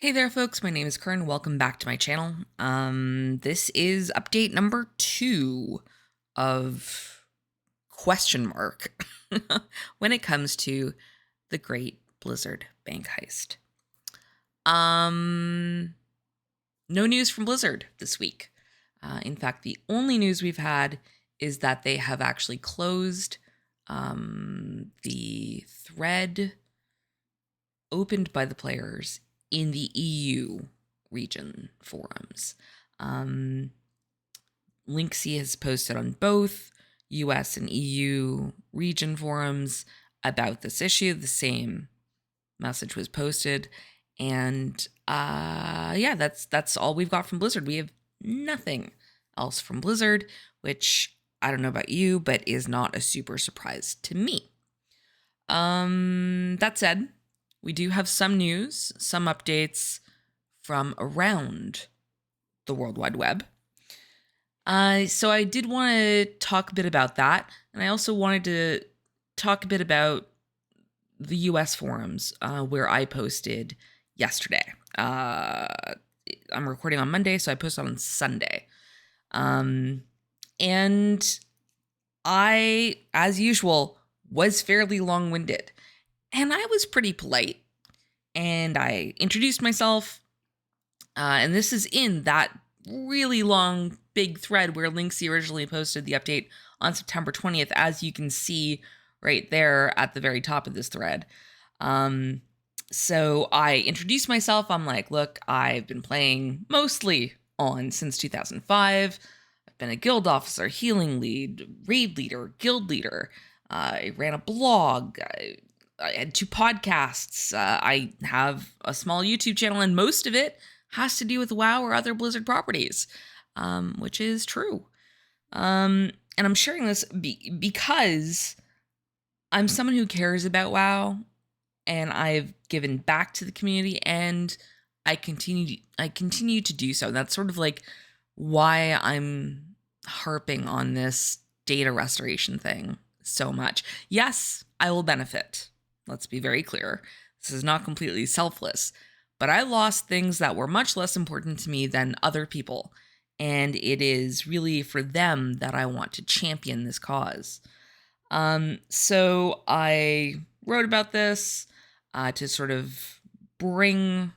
Hey there, folks. My name is Kern. Welcome back to my channel. This is update number 2 of question mark when it comes to the Great Blizzard Bank Heist. No news from Blizzard this week. In fact, the only news we've had is that they have actually closed the thread opened by the players in the EU region forums. Linksy has posted on both US and EU region forums about this issue. The same message was posted. And yeah, that's all we've got from Blizzard. We have nothing else from Blizzard, which I don't know about you, but is not a super surprise to me. That said, we do have some news, some updates from around the World Wide Web. So I did want to talk a bit about that. And I also wanted to talk a bit about the US forums where I posted yesterday. I'm recording on Monday, so I posted on Sunday. And I, as usual, was fairly long-winded. And I was pretty polite, and I introduced myself, and this is in that really long, big thread where Linksy originally posted the update on September 20th, as you can see right there at the very top of this thread. So I introduced myself. I'm like, look, I've been playing mostly on since 2005. I've been a guild officer, healing lead, raid leader, guild leader. I ran a blog. I had 2 podcasts. I have a small YouTube channel, and most of it has to do with WoW or other Blizzard properties, which is true. And I'm sharing this because I'm someone who cares about WoW, and I've given back to the community, and I continue to do so. That's sort of like why I'm harping on this data restoration thing so much. Yes, I will benefit. Let's be very clear. This is not completely selfless, but I lost things that were much less important to me than other people, and it is really for them that I want to champion this cause. So I wrote about this to sort of bring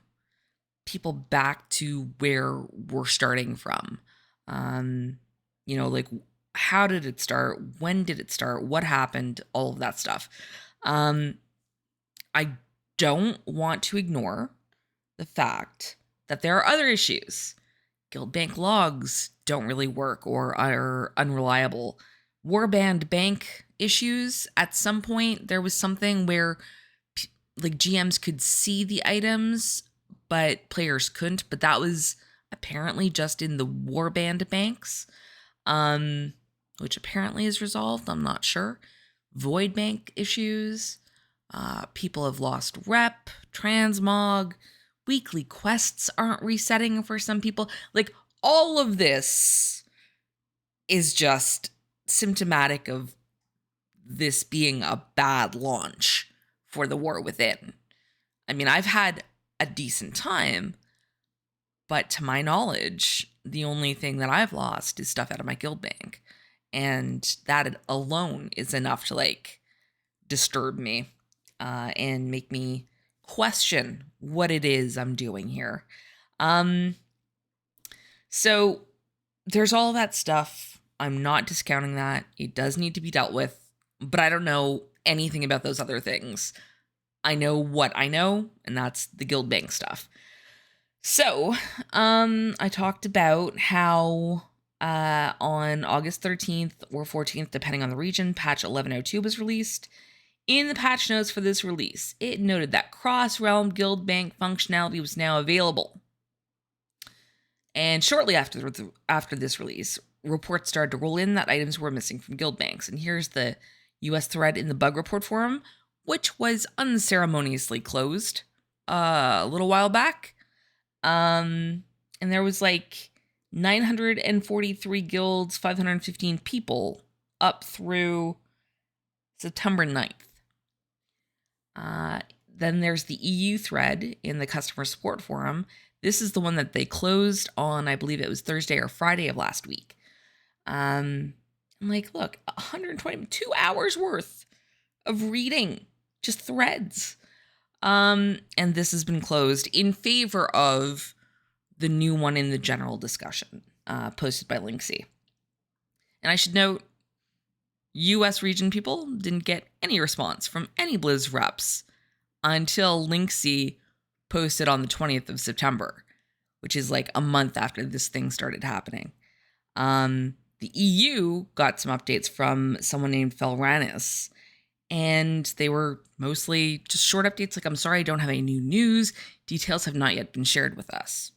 people back to where we're starting from. Like, how did it start? When did it start? What happened? All of that stuff. I don't want to ignore the fact that there are other issues. Guild bank logs don't really work or are unreliable. Warband bank issues. At some point, there was something where like GMs could see the items, but players couldn't. But that was apparently just in the warband banks, which apparently is resolved. I'm not sure. Void bank issues. People have lost rep, transmog, weekly quests aren't resetting for some people. Like, all of this is just symptomatic of this being a bad launch for the War Within. I mean, I've had a decent time, but to my knowledge, the only thing that I've lost is stuff out of my guild bank. And that alone is enough to, like, disturb me. And make me question what it is I'm doing here. So there's all that stuff. I'm not discounting that. It does need to be dealt with, but I don't know anything about those other things. I know what I know, and that's the guild bank stuff. So, I talked about how on August 13th or 14th, depending on the region, patch 1102 was released. In the patch notes for this release, it noted that cross-realm guild bank functionality was now available. And shortly after this release, reports started to roll in that items were missing from guild banks. And here's the US thread in the bug report forum, which was unceremoniously closed a little while back. And there was like 943 guilds, 515 people up through September 9th. Then there's the EU thread in the customer support forum. This is the one that they closed on, I believe it was Thursday or Friday of last week. I'm like, look, 122 hours worth of reading, just threads. And this has been closed in favor of the new one in the general discussion, posted by Linksy. And I should note, US region people didn't get any response from any Blizz reps until Linksy posted on the 20th of September, which is like a month after this thing started happening. The EU got some updates from someone named Felranis, and they were mostly just short updates like, I'm sorry, I don't have any new news. Details have not yet been shared with us.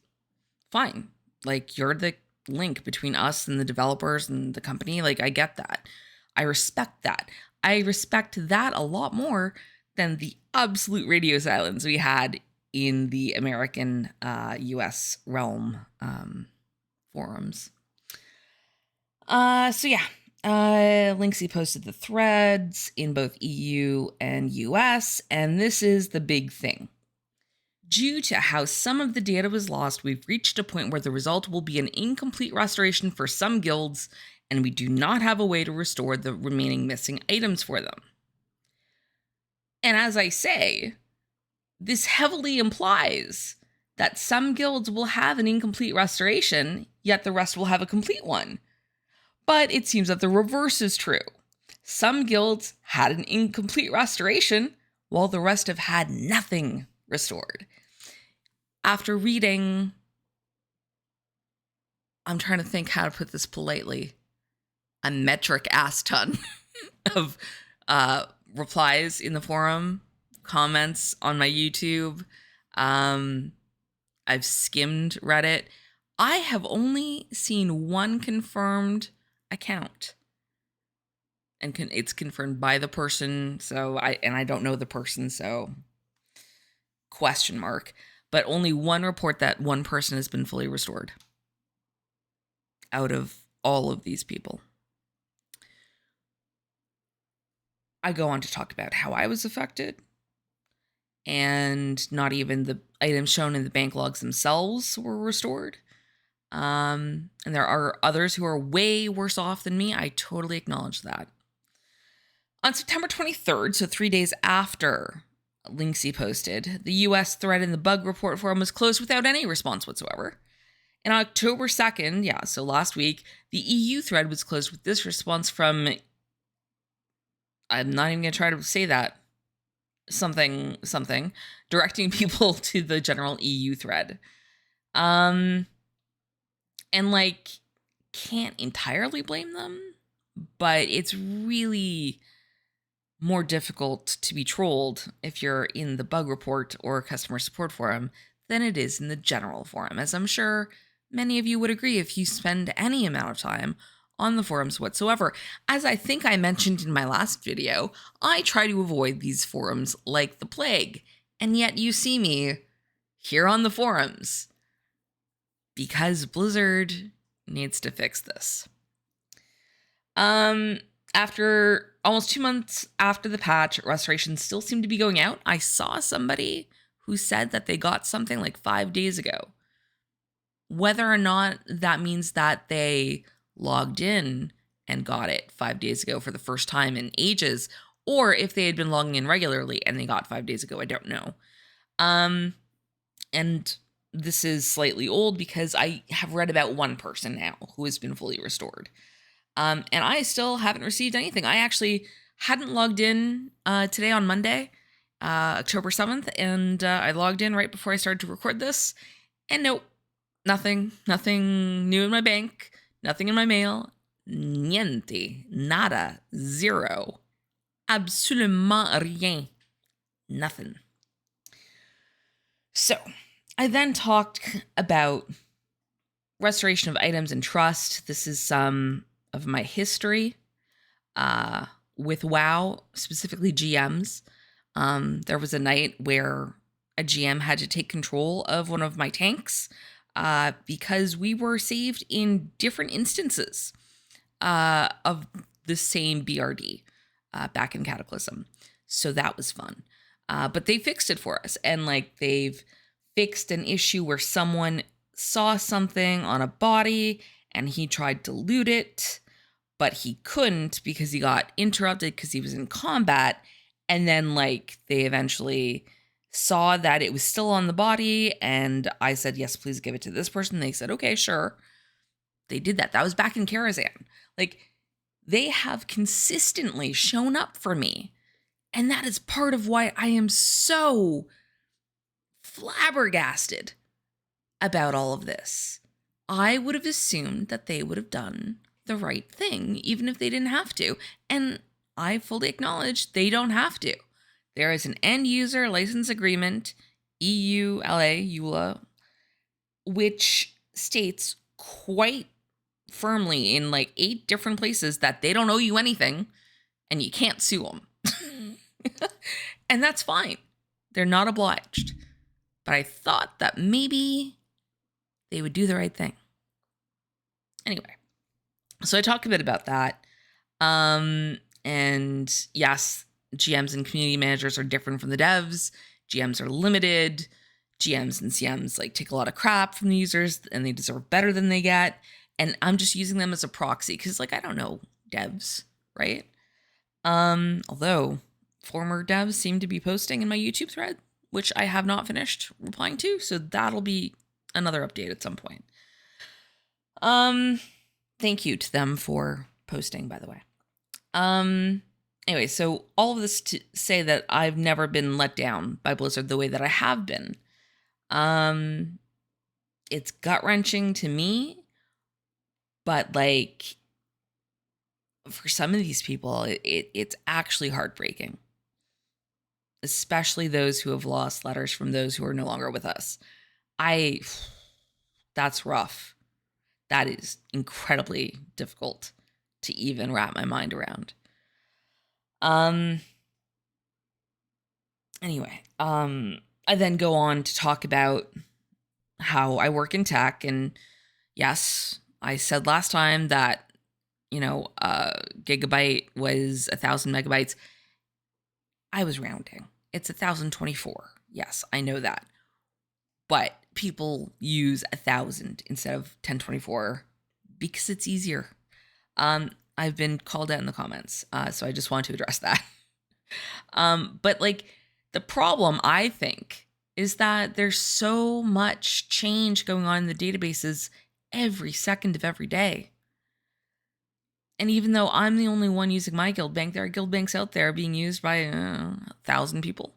Fine. Like, you're the link between us and the developers and the company. Like, I get that. I respect that. I respect that a lot more than the absolute radio silence we had in the American US realm forums. Linksy posted the threads in both EU and US, and this is the big thing. Due to how some of the data was lost, we've reached a point where the result will be an incomplete restoration for some guilds, and we do not have a way to restore the remaining missing items for them. And as I say, this heavily implies that some guilds will have an incomplete restoration, yet the rest will have a complete one. But it seems that the reverse is true. Some guilds had an incomplete restoration, while the rest have had nothing restored. After reading, I'm trying to think how to put this politely, a metric ass ton of replies in the forum, comments on my YouTube. I've skimmed Reddit. I have only seen one confirmed account, and it's confirmed by the person. So I don't know the person, so question mark. But only one report that one person has been fully restored out of all of these people. I go on to talk about how I was affected, and not even the items shown in the bank logs themselves were restored. And there are others who are way worse off than me. I totally acknowledge that. On September 23rd, so 3 days after Linksy posted, the US thread in the bug report forum was closed without any response whatsoever. And on October 2nd, so last week, the EU thread was closed with this response from, I'm not even going to try to say that, something, directing people to the general EU thread. And like, can't entirely blame them, but it's really more difficult to be trolled if you're in the bug report or customer support forum than it is in the general forum, as I'm sure many of you would agree if you spend any amount of time on the forums whatsoever. As I think I mentioned in my last video, I try to avoid these forums like the plague, and yet you see me here on the forums because Blizzard needs to fix this. After almost 2 months after the patch, restorations still seem to be going out. I saw somebody who said that they got something like 5 days ago. Whether or not that means that they logged in and got it 5 days ago for the first time in ages, or if they had been logging in regularly and they got 5 days ago, I don't know. And this is slightly old because I have read about one person now who has been fully restored. And I still haven't received anything. I actually hadn't logged in today on Monday, October 7th, and I logged in right before I started to record this, and nope, nothing new in my bank, nothing in my mail, niente, nada, zero, absolument rien, nothing. So I then talked about restoration of items and trust. This is some of my history with WoW, specifically GMs. There was a night where a GM had to take control of one of my tanks because we were saved in different instances of the same BRD back in Cataclysm. So that was fun. But they fixed it for us. And like they've fixed an issue where someone saw something on a body and he tried to loot it, but he couldn't because he got interrupted because he was in combat. And then like they eventually saw that it was still on the body. And I said, yes, please give it to this person. They said, okay, sure. They did that. That was back in Karazhan. Like they have consistently shown up for me. And that is part of why I am so flabbergasted about all of this. I would have assumed that they would have done the right thing, even if they didn't have to. And I fully acknowledge they don't have to. There is an end user license agreement, EULA, which states quite firmly in like 8 different places that they don't owe you anything and you can't sue them. And that's fine. They're not obliged. But I thought that maybe they would do the right thing. Anyway, so I talked a bit about that. And yes, GMs and community managers are different from the devs. GMs are limited. GMs and CMs like take a lot of crap from the users and they deserve better than they get. And I'm just using them as a proxy because like I don't know devs, right? Although former devs seem to be posting in my YouTube thread, which I have not finished replying to, so that'll be another update at some point. Thank you to them for posting, by the way. Anyway, so all of this to say that I've never been let down by Blizzard the way that I have been. It's gut-wrenching to me, but like for some of these people, it's actually heartbreaking. Especially those who have lost letters from those who are no longer with us. That's rough. That is incredibly difficult to even wrap my mind around. Anyway, I then go on to talk about how I work in tech. And yes, I said last time that, gigabyte was 1,000 megabytes. I was rounding. It's 1,024. Yes, I know that. But people use 1,000 instead of 1024 because it's easier. I've been called out in the comments, so I just want to address that. But like the problem, I think, is that there's so much change going on in the databases every second of every day. And even though I'm the only one using my guild bank, there are guild banks out there being used by 1,000 people.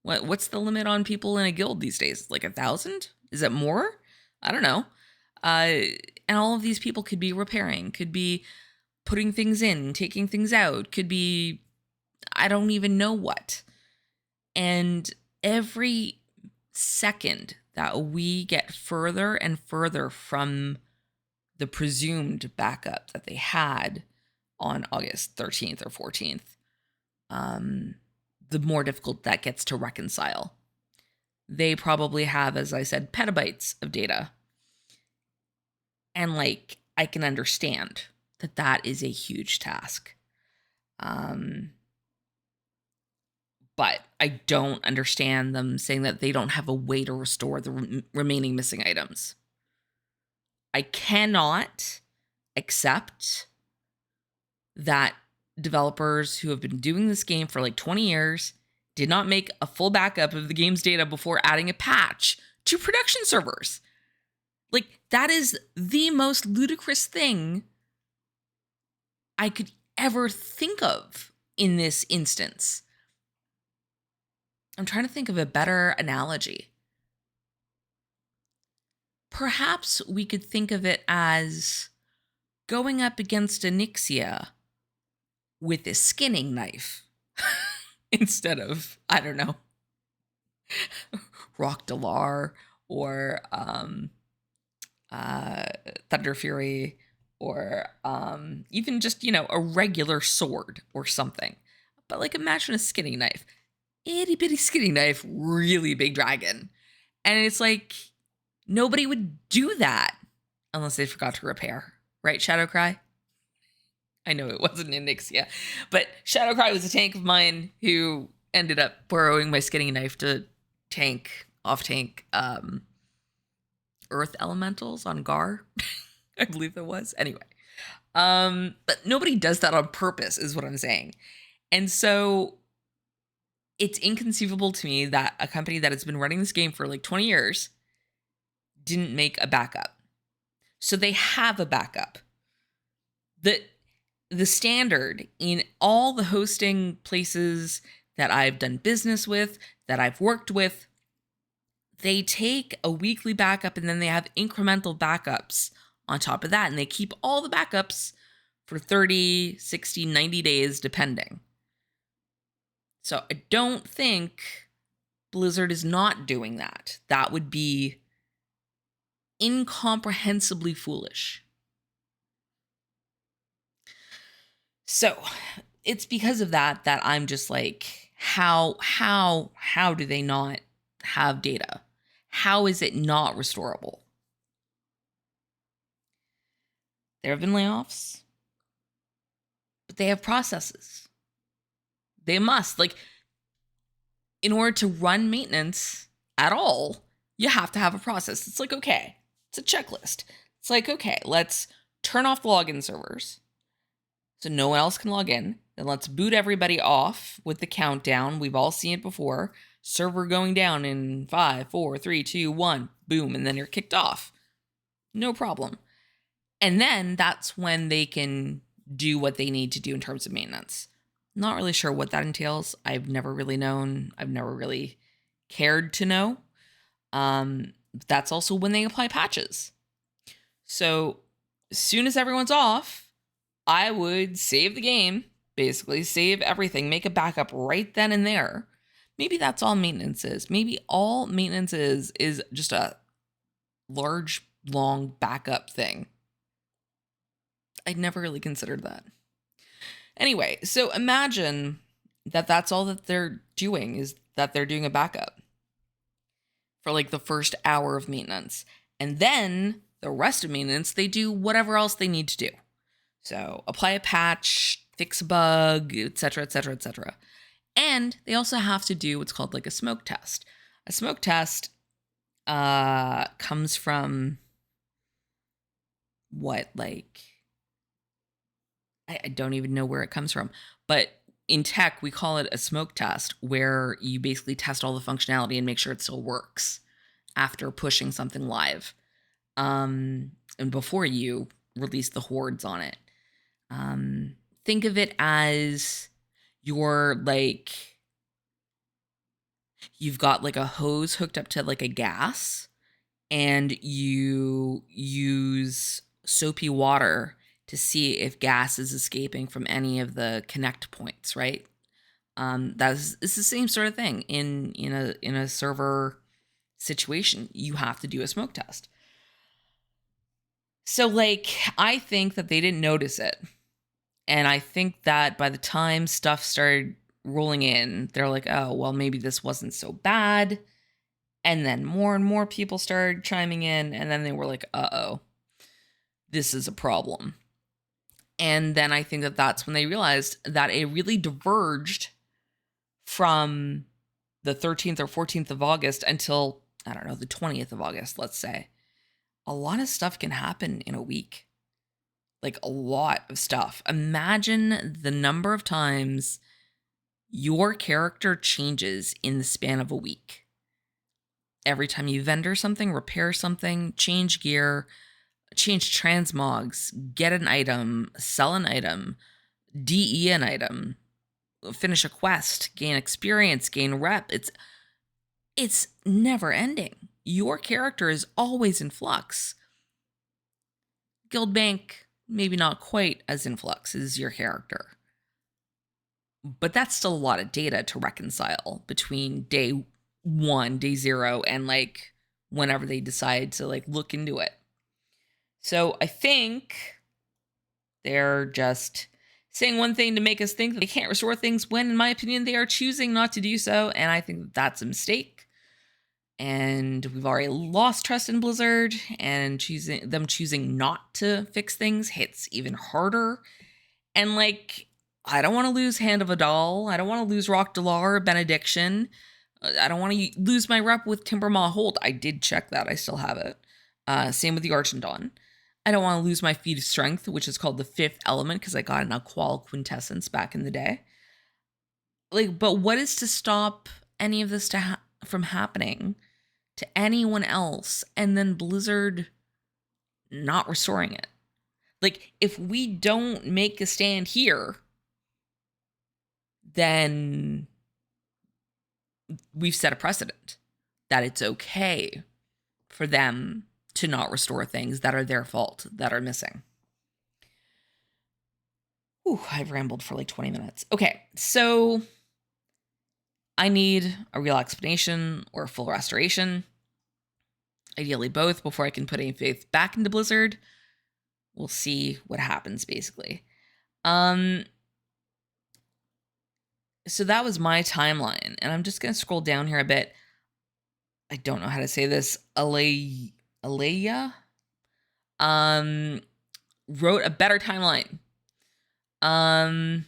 What's the limit on people in a guild these days? Like 1,000? Is it more? I don't know. And all of these people could be repairing, could be putting things in, taking things out, could be, I don't even know what. And every second that we get further and further from the presumed backup that they had on August 13th or 14th, the more difficult that gets to reconcile. They probably have, as I said, petabytes of data. And like, I can understand that that is a huge task. But I don't understand them saying that they don't have a way to restore the remaining missing items. I cannot accept that developers who have been doing this game for like 20 years did not make a full backup of the game's data before adding a patch to production servers. Like, that is the most ludicrous thing I could ever think of in this instance. I'm trying to think of a better analogy. Perhaps we could think of it as going up against Onyxia with a skinning knife instead of, I don't know, Rock Delar or Thunder Fury or even just, a regular sword or something. But like imagine a skinning knife. Itty bitty skinning knife, really big dragon. And it's like, nobody would do that unless they forgot to repair. Right, Shadowcry? I know it wasn't in Nixia, but Shadowcry was a tank of mine who ended up borrowing my skinning knife to off tank earth elementals on Gar. I believe it was. Anyway. But nobody does that on purpose, is what I'm saying. And so it's inconceivable to me that a company that has been running this game for like 20 years didn't make a backup. So they have a backup. The standard in all the hosting places that I've done business with, that I've worked with, they take a weekly backup and then they have incremental backups on top of that. And they keep all the backups for 30, 60, 90 days, depending. So I don't think Blizzard is not doing that. That would be incomprehensibly foolish. So it's because of that I'm just like, how do they not have data? How is it not restorable? There have been layoffs, but they have processes. They must, like, in order to run maintenance at all, you have to have a process. It's like, okay, it's a checklist. It's like, okay, let's turn off the login servers so no one else can log in. Then let's boot everybody off with the countdown. We've all seen it before. Server going down in 5, 4, 3, 2, 1, boom, and then you're kicked off. No problem. And then that's when they can do what they need to do in terms of maintenance. Not really sure what that entails. I've never really known. I've never really cared to know. That's also when they apply patches. So as soon as everyone's off, I would save the game, basically save everything, make a backup right then and there. Maybe that's all maintenance is. Maybe all maintenance is just a large, long backup thing. I'd never really considered that. Anyway, so imagine that that's all that they're doing, is that they're doing a backup for like the first hour of maintenance. And then the rest of maintenance, they do whatever else they need to do. So apply a patch, fix a bug, etc., etc., etc. And they also have to do what's called like a smoke test. A smoke test comes from what, like, I don't even know where it comes from. But in tech, we call it a smoke test, where you basically test all the functionality and make sure it still works after pushing something live. And before you release the hordes on it. Think of it as you've got like a hose hooked up to like a gas, and you use soapy water to see if gas is escaping from any of the connect points, right? It's the same sort of thing in a server situation. You have to do a smoke test. So like, I think that they didn't notice it. And I think that by the time stuff started rolling in, they're like, oh, well, maybe this wasn't so bad. And then more and more people started chiming in. And then they were like, uh-oh, this is a problem. And then I think that that's when they realized that it really diverged from the 13th or 14th of August until, I don't know, the 20th of August, let's say. A lot of stuff can happen in a week. Like, a lot of stuff. Imagine the number of times your character changes in the span of a week. Every time you vendor something, repair something, change gear, change transmogs, get an item, sell an item, DE an item, finish a quest, gain experience, gain rep. It's never ending. Your character is always in flux. Guildbank, maybe not quite as in flux as your character. But that's still a lot of data to reconcile between day 1, day 0, and like whenever they decide to like look into it. So I think they're just saying one thing to make us think that they can't restore things when, in my opinion, they are choosing not to do so. And I think that's a mistake. And we've already lost trust in Blizzard, and choosing not to fix things hits even harder. And like, I don't want to lose Hand of a Doll. I don't want to lose Rock Delar, Benediction. I don't want to lose my rep with Timbermaw Hold. I did check that. I still have it. Same with the Archendon. I don't want to lose my Feat of Strength, which is called the Fifth Element, because I got an Aqual Quintessence back in the day. Like, but what is to stop any of this from happening to anyone else and then Blizzard not restoring it? Like, if we don't make a stand here, then we've set a precedent that it's okay for them to not restore things that are their fault, that are missing. Ooh, I've rambled for like 20 minutes. Okay, so I need a real explanation or a full restoration. Ideally both before I can put any faith back into Blizzard. We'll see what happens, basically. So that was my timeline, and I'm just going to scroll down here a bit. I don't know how to say this. Alayea wrote a better timeline. I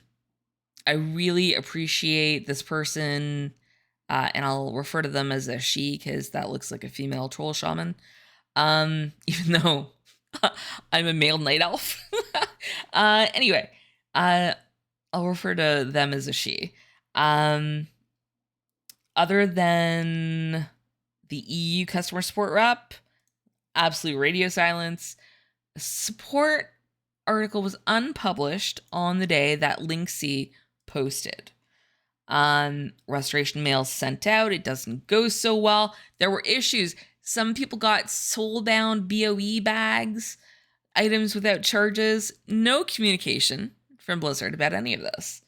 really appreciate this person, and I'll refer to them as a she because that looks like a female troll shaman. Even though I'm a male night elf. Anyway, I'll refer to them as a she. Other than the EU customer support rep, absolute radio silence. Support article was unpublished on the day that Linksy posted. Restoration mail sent out. It doesn't go so well. There were issues. Some people got soul-bound BOE bags, items without charges. No communication from Blizzard about any of this.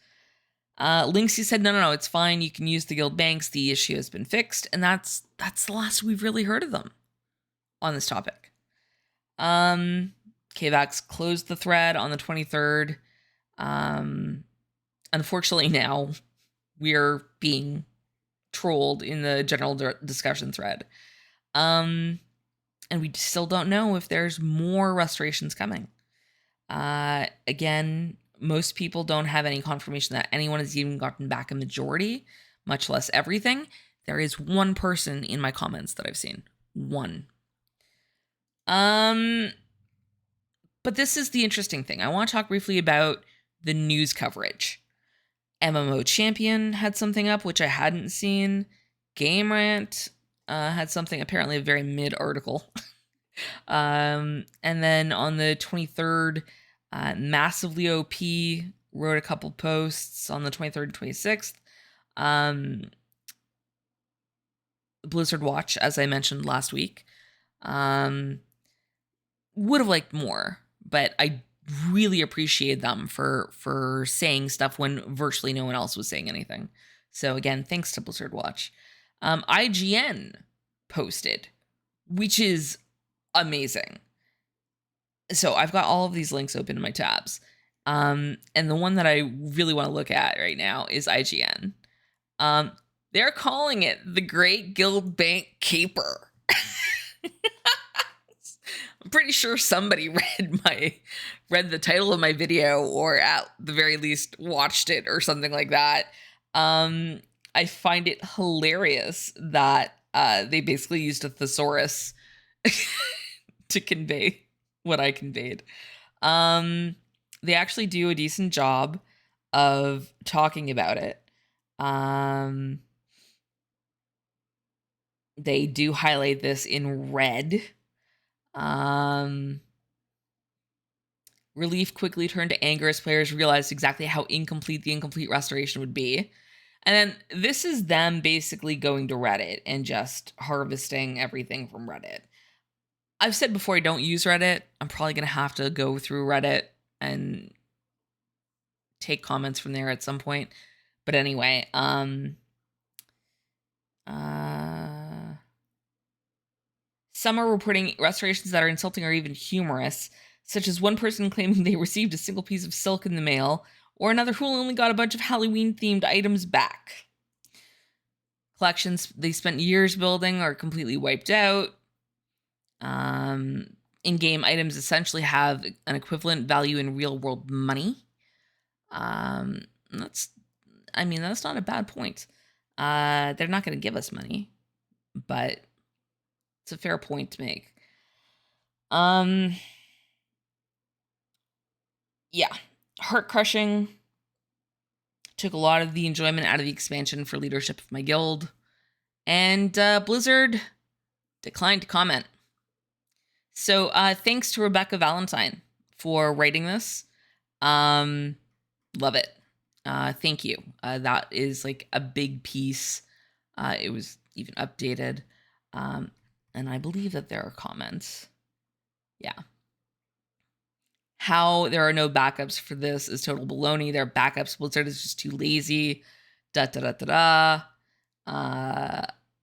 Linksy said, no, it's fine. You can use the guild banks. The issue has been fixed. And that's the last we've really heard of them on this topic. KVAX closed the thread on the 23rd. Unfortunately, now we're being trolled in the general discussion thread. And we still don't know if there's more restorations coming. Again, most people don't have any confirmation that anyone has even gotten back a majority, much less everything. There is one person in my comments that I've seen. One. But this is the interesting thing. I want to talk briefly about the news coverage. MMO Champion had something up, which I hadn't seen. Game Rant had something, apparently a very mid article. And then on the 23rd, Massively OP wrote a couple posts on the 23rd and 26th. Blizzard Watch, as I mentioned last week, would have liked more, but I really appreciate them for saying stuff when virtually no one else was saying anything. So again, thanks to Blizzard Watch. IGN posted, which is amazing. So I've got all of these links open in my tabs. And the one that I really want to look at right now is IGN. They're calling it the Great Guild Bank Caper. I'm pretty sure somebody read the title of my video, or at the very least watched it or something like that. I find it hilarious that they basically used a thesaurus to convey what I conveyed. They actually do a decent job of talking about it. They do highlight this in red. Relief quickly turned to anger as players realized exactly how incomplete the incomplete restoration would be. And then this is them basically going to Reddit and just harvesting everything from Reddit. I've said before I don't use Reddit. I'm probably going to have to go through Reddit and take comments from there at some point. But anyway, some are reporting restorations that are insulting or even humorous, such as one person claiming they received a single piece of silk in the mail, or another who only got a bunch of Halloween-themed items back. Collections they spent years building are completely wiped out. In-game items essentially have an equivalent value in real-world money. That's not a bad point. They're not going to give us money, but it's a fair point to make. Yeah, heart crushing. Took a lot of the enjoyment out of the expansion for leadership of my guild, and Blizzard declined to comment. So thanks to Rebecca Valentine for writing this. Love it. Thank you. That is like a big piece. It was even updated. And I believe that there are comments. Yeah. How there are no backups for this is total baloney. Their backups, Blizzard is just too lazy. I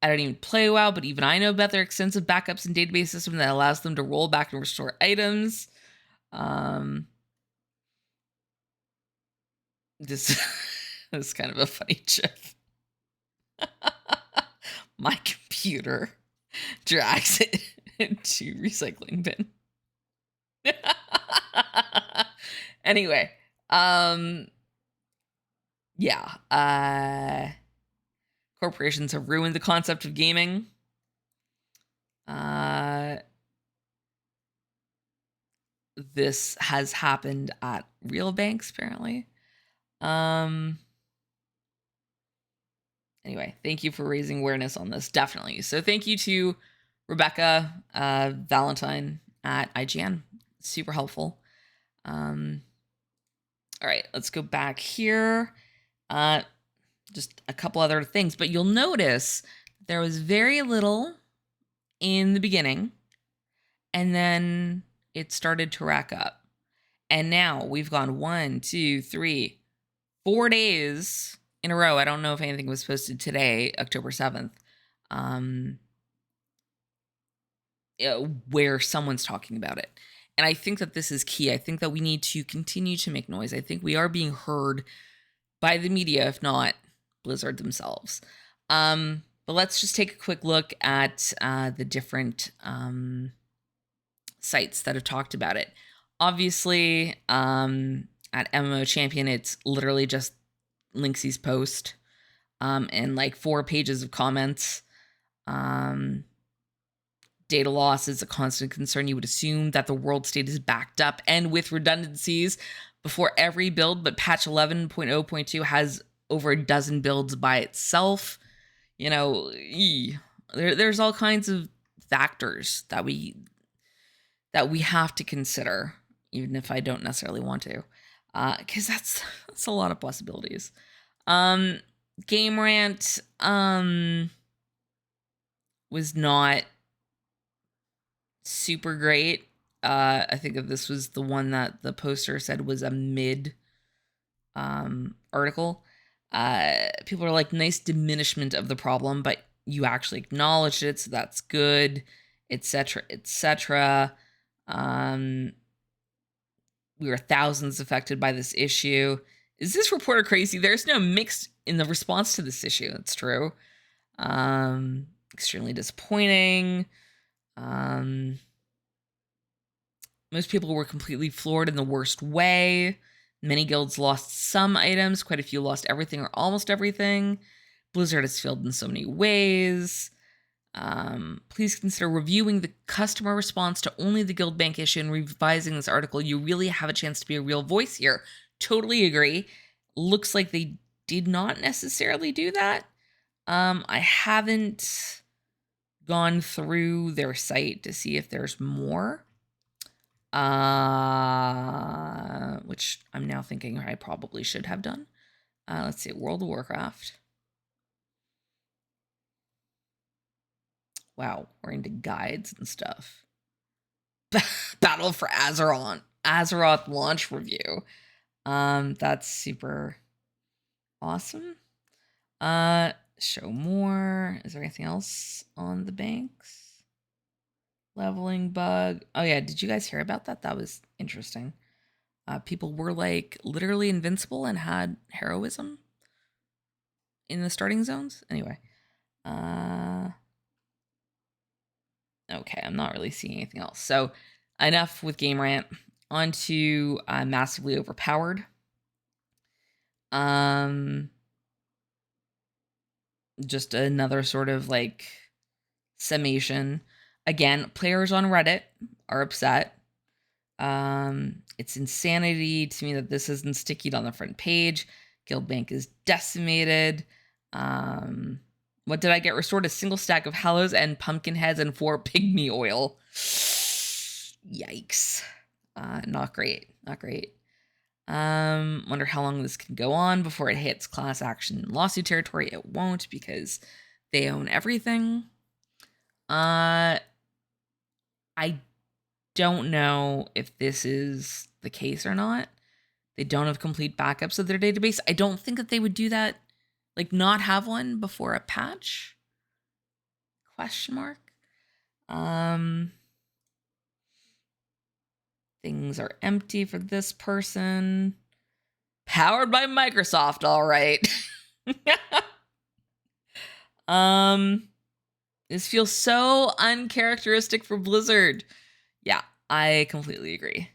don't even play WoW, but even I know about their extensive backups and database system that allows them to roll back and restore items. This is kind of a funny GIF. My computer drags it into recycling bin. Anyway, yeah. Corporations have ruined the concept of gaming. This has happened at real banks, apparently. Anyway, thank you for raising awareness on this, definitely. So thank you to Rebecca Valentine at IGN. Super helpful. All right, let's go back here. Just a couple other things, but you'll notice there was very little in the beginning, and then it started to rack up. And now we've gone 1, 2, 3, 4 days in a row. I don't know if anything was posted today, October 7th, where someone's talking about it. And I think that this is key. I think that we need to continue to make noise. I think we are being heard by the media, if not Blizzard themselves. But let's just take a quick look at the different sites that have talked about it. Obviously, at MMO Champion, it's literally just Linksy's post and like 4 pages of comments. Data loss is a constant concern. You would assume that the world state is backed up and with redundancies before every build, but patch 11.0.2 has over a dozen builds by itself. You know, there's all kinds of factors that we have to consider, even if I don't necessarily want to, because that's a lot of possibilities. Game Rant was not super great. I think that this was the one that the poster said was a mid article. People are like, nice diminishment of the problem, but you actually acknowledged it, so that's good, etc., etc. We were thousands affected by this issue. Is this reporter crazy? There's no mix in the response to this issue. That's true. Extremely disappointing. Most people were completely floored in the worst way. Many guilds lost some items. Quite a few lost everything or almost everything. Blizzard has failed in so many ways. Please consider reviewing the customer response to only the guild bank issue and revising this article. You really have a chance to be a real voice here. Totally agree. Looks like they did not necessarily do that. I haven't gone through their site to see if there's more. Which I'm now thinking I probably should have done. Let's see, World of Warcraft. Wow, we're into guides and stuff. Battle for Azeroth launch review. That's super awesome. Show more. Is there anything else on the banks? Leveling bug. Oh yeah, did you guys hear about that? That was interesting. People were like literally invincible and had heroism in the starting zones. Anyway. Okay, I'm not really seeing anything else. So enough with Game Rant. On to Massively Overpowered. Just another sort of like summation. Again, players on Reddit are upset. It's insanity to me that this isn't stickied on the front page. Guildbank is decimated. What did I get? Restored a single stack of Hallows and pumpkin heads and 4 pygmy oil. Yikes. Not great. Not great. Wonder how long this can go on before it hits class action lawsuit territory. It won't, because they own everything. I don't know if this is the case or not. They don't have complete backups of their database. I don't think that they would do that, like not have one before a patch? Question mark. Things are empty for this person. Powered by Microsoft, all right. This feels so uncharacteristic for Blizzard. Yeah, I completely agree.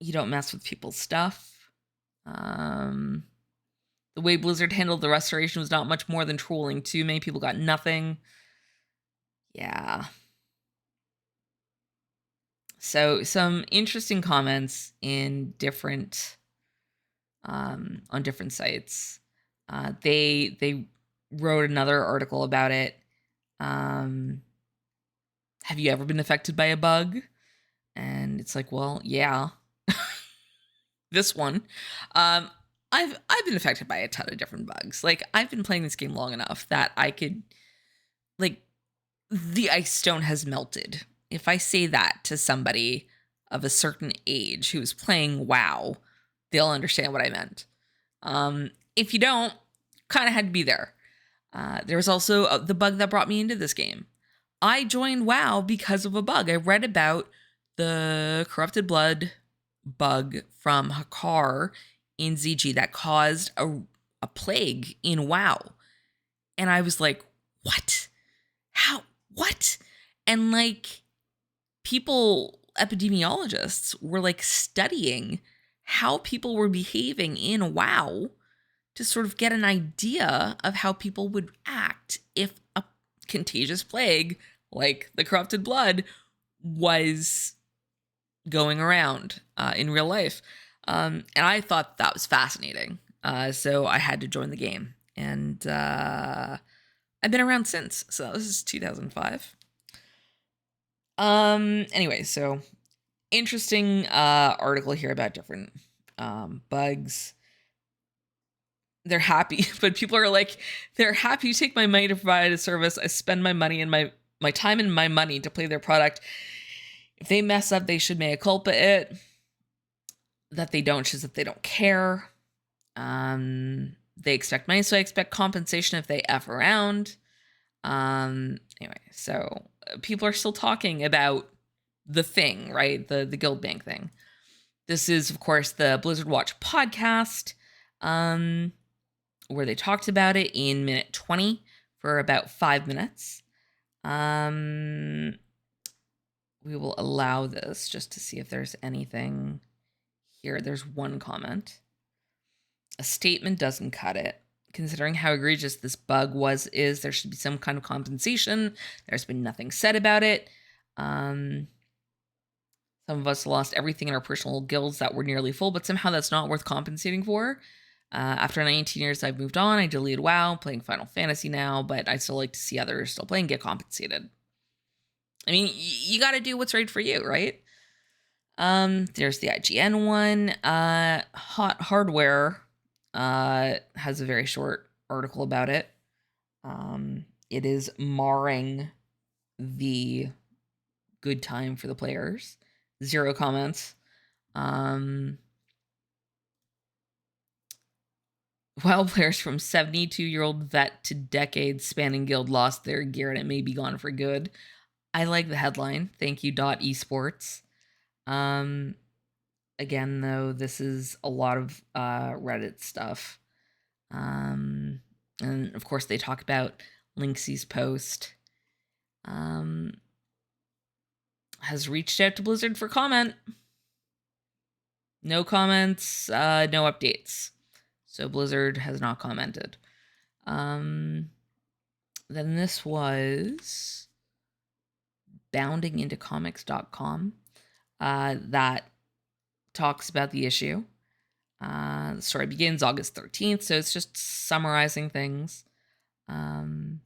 You don't mess with people's stuff. The way Blizzard handled the restoration was not much more than trolling. Too many people got nothing. Yeah. So some interesting comments in different on different sites. They wrote another article about it. Have you ever been affected by a bug? And it's like, well, yeah. This one. I've been affected by a ton of different bugs. Like, I've been playing this game long enough that I could, like, the ice stone has melted. If I say that to somebody of a certain age who's playing WoW, they'll understand what I meant. If you don't, kind of had to be there. There was also the bug that brought me into this game. I joined WoW because of a bug. I read about the corrupted blood bug from Hakar in ZG that caused a plague in WoW. And I was like, what? How? What? And like, epidemiologists were like studying how people were behaving in WoW to sort of get an idea of how people would act if a contagious plague like the corrupted blood was going around in real life. And I thought that was fascinating. So I had to join the game. And I've been around since. So this is 2005. Anyway, so interesting article here about different bugs. They're happy, but people are like, they're happy to take my money to provide a service. I spend my money and my time and my money to play their product. If they mess up, they should mea culpa it. That they don't shows that they don't care. They expect money, so I expect compensation if they F around. Anyway, so people are still talking about the thing, right? The Guildbank thing. This is, of course, the Blizzard Watch podcast, where they talked about it in minute 20 for about 5 minutes. We will allow this just to see if there's anything here. There's one comment. A statement doesn't cut it. Considering how egregious this bug is, there should be some kind of compensation. There's been nothing said about it. Some of us lost everything in our personal guilds that were nearly full, but somehow that's not worth compensating for. After 19 years, I've moved on. I deleted WoW, playing Final Fantasy now, but I still like to see others still playing get compensated. I mean, you got to do what's right for you, right? There's the IGN one. Hot Hardware has a very short article about it. It is marring the good time for the players. 0 comments. While players from 72-year-old vet to decades spanning guild lost their gear and it may be gone for good. I like the headline. Thank you, .esports. Again, though, this is a lot of Reddit stuff. And of course, they talk about Lynxie's post. Has reached out to Blizzard for comment. No comments, no updates. So Blizzard has not commented. Then this was boundingintocomics.com that talks about the issue. The story begins August 13th, so it's just summarizing things. And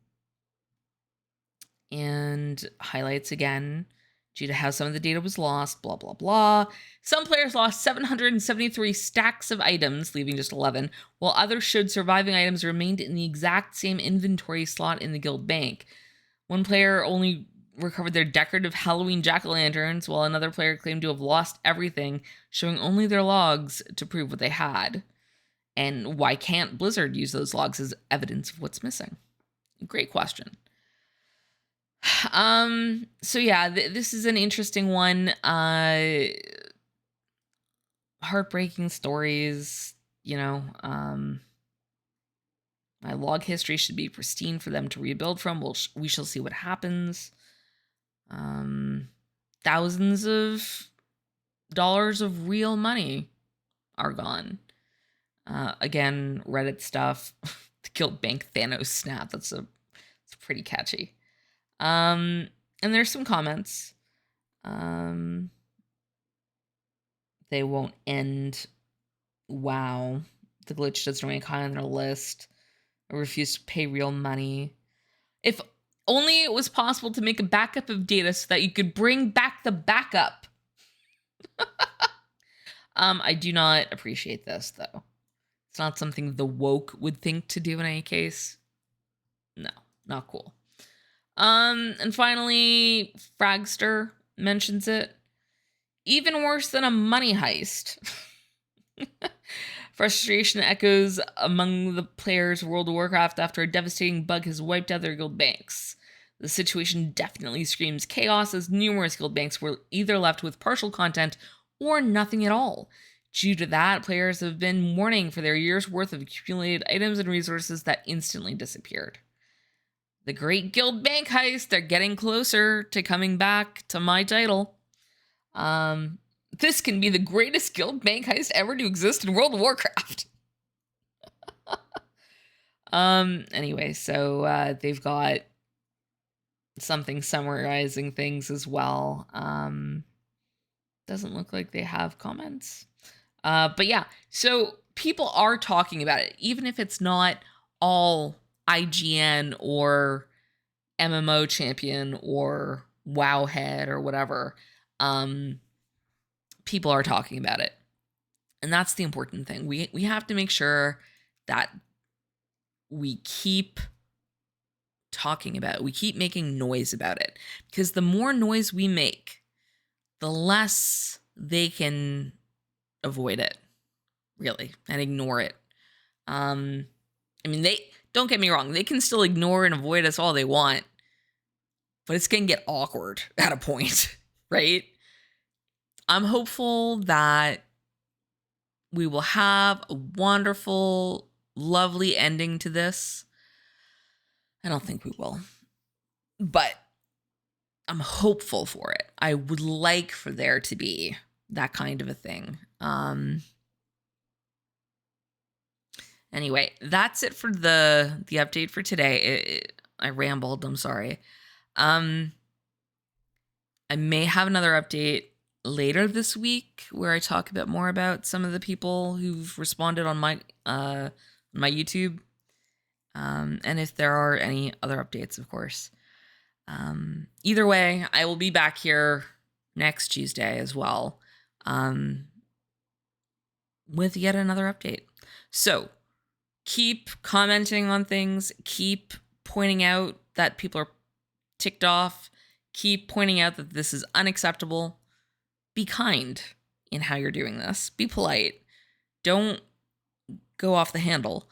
highlights again due to how some of the data was lost, blah, blah, blah. Some players lost 773 stacks of items, leaving just 11, while others showed surviving items remained in the exact same inventory slot in the guild bank. One player only recovered their decorative Halloween jack-o'-lanterns, while another player claimed to have lost everything, showing only their logs to prove what they had. And why can't Blizzard use those logs as evidence of what's missing? Great question. So yeah, this is an interesting one. Heartbreaking stories, you know. My log history should be pristine for them to rebuild from. We shall see what happens. Thousands of dollars of real money are gone. Again, Reddit stuff. The Guild Bank Thanos snap. It's pretty catchy. And there's some comments. They won't end. Wow. The glitch doesn't rank high on their list. I refuse to pay real money. If only it was possible to make a backup of data so that you could bring back the backup. I do not appreciate this, though. It's not something the woke would think to do in any case. No, not cool. And finally, Fragster mentions it. Even worse than a money heist. Frustration echoes among the players of World of Warcraft after a devastating bug has wiped out their guild banks. The situation definitely screams chaos, as numerous guild banks were either left with partial content or nothing at all. Due to that, players have been mourning for their year's worth of accumulated items and resources that instantly disappeared. The Great Guild Bank Heist, they're getting closer to coming back to my title. This can be the greatest guild bank heist ever to exist in World of Warcraft. Anyway, so they've got something summarizing things as well. Doesn't look like they have comments. But yeah, so people are talking about it, even if it's not all IGN or MMO Champion or Wowhead or whatever. People are talking about it. And that's the important thing. We have to make sure that we keep talking about it. We keep making noise about it. Because the more noise we make, the less they can avoid it, really, and ignore it. I mean, they don't get me wrong. They can still ignore and avoid us all they want. But it's going to get awkward at a point, right? I'm hopeful that we will have a wonderful, lovely ending to this. I don't think we will. But I'm hopeful for it. I would like for there to be that kind of a thing. Anyway, that's it for the update for today. I rambled. I'm sorry. I may have another update later this week where I talk a bit more about some of the people who've responded on my YouTube. And if there are any other updates, of course. Either way, I will be back here next Tuesday as well, with yet another update. So keep commenting on things, keep pointing out that people are ticked off, keep pointing out that this is unacceptable. Be kind in how you're doing this. Be polite. Don't go off the handle,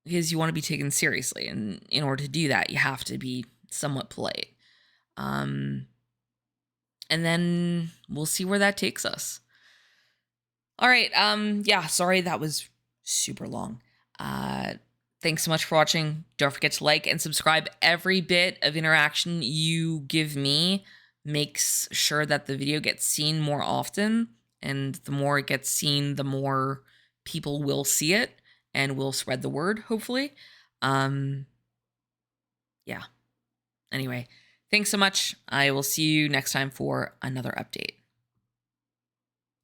because you want to be taken seriously. And in order to do that, you have to be somewhat polite. And then we'll see where that takes us. All right. Yeah, sorry that was super long. Thanks so much for watching. Don't forget to like and subscribe. Every bit of interaction you give me makes sure that the video gets seen more often. And the more it gets seen, the more people will see it and will spread the word, hopefully. Yeah. Anyway, thanks so much. I will see you next time for another update.